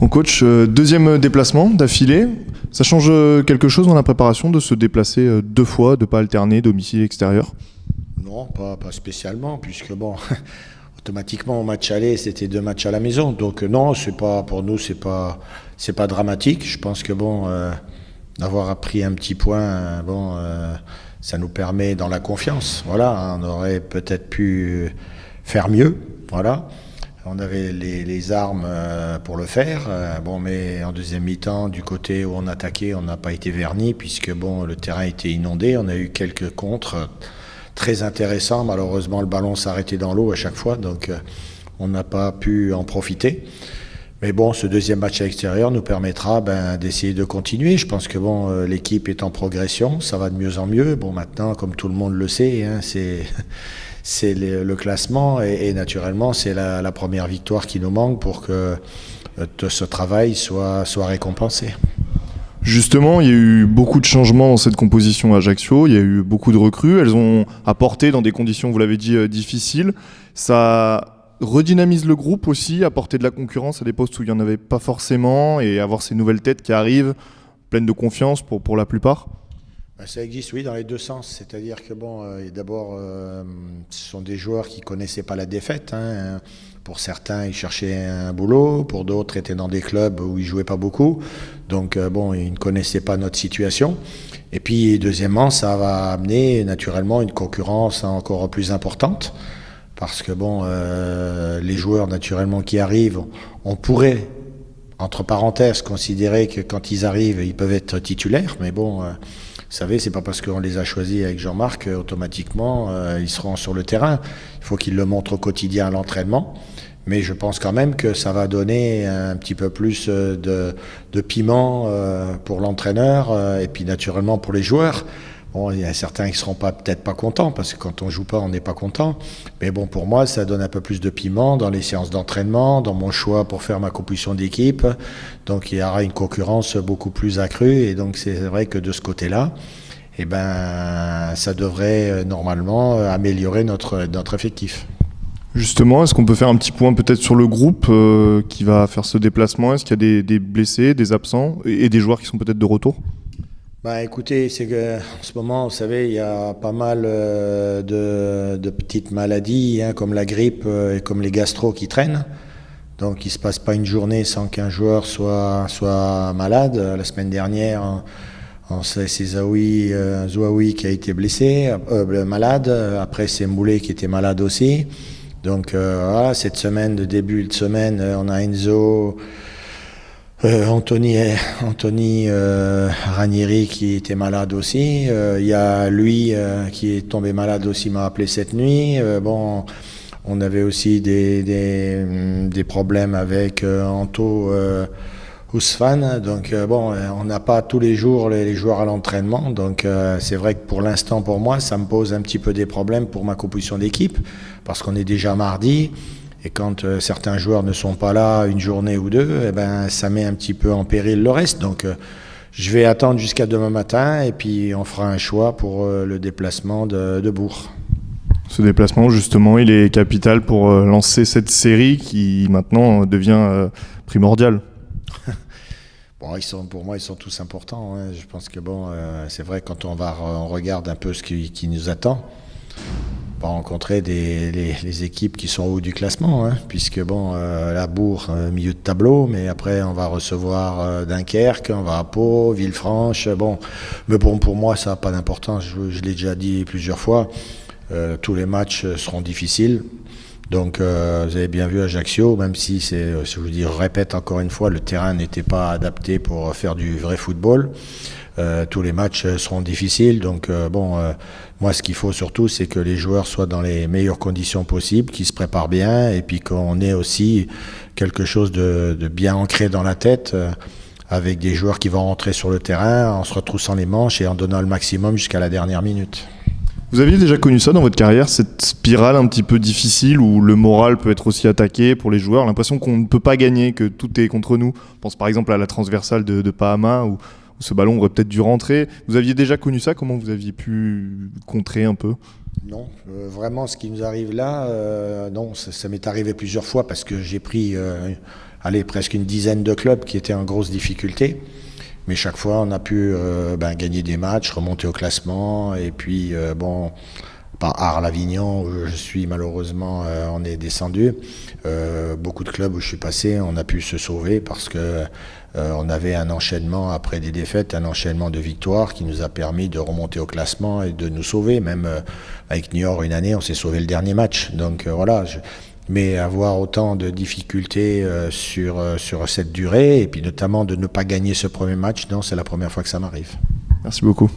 Bon coach, deuxième déplacement d'affilée. Ça change quelque chose dans la préparation de se déplacer deux fois, de ne pas alterner domicile extérieur? Non, pas spécialement, puisque bon, automatiquement au match aller, c'était 2 matchs à la maison. Donc non, c'est pas pour nous, c'est pas dramatique. Je pense que bon, d'avoir appris un petit point, ça nous permet dans la confiance. Voilà, on aurait peut-être pu faire mieux. Voilà. On avait les armes pour le faire. Mais en deuxième mi-temps, du côté où on attaquait, on n'a pas été vernis puisque bon, le terrain était inondé. On a eu quelques contres très intéressants. Malheureusement, le ballon s'arrêtait dans l'eau à chaque fois, donc on n'a pas pu en profiter. Mais bon, ce deuxième match à l'extérieur nous permettra d'essayer de continuer. Je pense que bon, l'équipe est en progression, ça va de mieux en mieux. Bon, maintenant, comme tout le monde le sait, hein, c'est le classement et naturellement c'est la première victoire qui nous manque pour que ce travail soit récompensé. Justement, il y a eu beaucoup de changements dans cette composition à Ajaccio, il y a eu beaucoup de recrues, elles ont apporté dans des conditions, vous l'avez dit, difficiles. Ça redynamise le groupe aussi, apporter de la concurrence à des postes où il n'y en avait pas forcément et avoir ces nouvelles têtes qui arrivent, pleines de confiance pour la plupart. Ça existe, oui, dans les deux sens. C'est-à-dire que, d'abord, ce sont des joueurs qui ne connaissaient pas la défaite. Hein. Pour certains, ils cherchaient un boulot. Pour d'autres, étaient dans des clubs où ils ne jouaient pas beaucoup. Donc, ils ne connaissaient pas notre situation. Et puis, deuxièmement, ça va amener naturellement une concurrence encore plus importante. Parce que, les joueurs, naturellement, qui arrivent, on pourrait, entre parenthèses, considérer que quand ils arrivent, ils peuvent être titulaires. Mais bon... Vous savez, c'est pas parce qu'on les a choisis avec Jean-Marc automatiquement ils seront sur le terrain. Il faut qu'ils le montrent au quotidien à l'entraînement. Mais je pense quand même que ça va donner un petit peu plus de piment pour l'entraîneur et puis naturellement pour les joueurs. Bon, il y a certains qui seront peut-être pas contents parce que quand on joue pas, on n'est pas content. Mais bon, pour moi, ça donne un peu plus de piment dans les séances d'entraînement, dans mon choix pour faire ma composition d'équipe. Donc, il y aura une concurrence beaucoup plus accrue. Et donc, c'est vrai que de ce côté-là, ça devrait normalement améliorer notre effectif. Justement, est-ce qu'on peut faire un petit point peut-être sur le groupe qui va faire ce déplacement? Est-ce qu'il y a des blessés, des absents et des joueurs qui sont peut-être de retour? Écoutez, c'est que en ce moment, vous savez, il y a pas mal de petites maladies, hein, comme la grippe et comme les gastro qui traînent. Donc, il ne se passe pas une journée sans qu'un joueur soit malade. La semaine dernière, c'est Zouaoui qui a été blessé, malade. Après, c'est Moulet qui était malade aussi. Donc, voilà, cette semaine, de début de semaine, on a Enzo... Anthony Ranieri qui était malade aussi. Il y a lui qui est tombé malade aussi, m'a appelé cette nuit. On avait aussi des problèmes avec Anto Ousfane. Donc on n'a pas tous les jours les joueurs à l'entraînement. Donc c'est vrai que pour l'instant, pour moi, ça me pose un petit peu des problèmes pour ma composition d'équipe parce qu'on est déjà mardi. Et quand certains joueurs ne sont pas là une journée ou deux, ça met un petit peu en péril le reste. Donc je vais attendre jusqu'à demain matin et puis on fera un choix pour le déplacement de Bourg. Ce déplacement, justement, il est capital pour lancer cette série qui maintenant devient primordiale. Pour moi, ils sont tous importants. Hein. Je pense que c'est vrai quand on regarde un peu ce qui nous attend. On va rencontrer les équipes qui sont au haut du classement, hein, puisque la Bourg, milieu de tableau, mais après on va recevoir Dunkerque, on va à Pau, Villefranche, mais pour moi ça n'a pas d'importance, je l'ai déjà dit plusieurs fois, tous les matchs seront difficiles, donc vous avez bien vu Ajaccio, même si je répète encore une fois, le terrain n'était pas adapté pour faire du vrai football. Tous les matchs seront difficiles, donc moi ce qu'il faut surtout c'est que les joueurs soient dans les meilleures conditions possibles, qu'ils se préparent bien et puis qu'on ait aussi quelque chose de bien ancré dans la tête avec des joueurs qui vont rentrer sur le terrain en se retroussant les manches et en donnant le maximum jusqu'à la dernière minute. Vous aviez déjà connu ça dans votre carrière, cette spirale un petit peu difficile où le moral peut être aussi attaqué pour les joueurs, l'impression qu'on ne peut pas gagner, que tout est contre nous? Je pense par exemple à la transversale de Pahama où ce ballon aurait peut-être dû rentrer. Vous aviez déjà connu ça? Comment vous aviez pu contrer un peu? Non, vraiment ce qui nous arrive là, non, ça m'est arrivé plusieurs fois parce que j'ai pris presque une dizaine de clubs qui étaient en grosse difficulté. Mais chaque fois, on a pu gagner des matchs, remonter au classement. Et puis, par Arles-Avignon, où je suis malheureusement, on est descendu. Beaucoup de clubs où je suis passé, on a pu se sauver parce que on avait un enchaînement après des défaites, un enchaînement de victoires qui nous a permis de remonter au classement et de nous sauver. Même avec Niort, une année, on s'est sauvé le dernier match. Donc voilà. Mais avoir autant de difficultés sur cette durée, et puis notamment de ne pas gagner ce premier match, non, c'est la première fois que ça m'arrive. Merci beaucoup.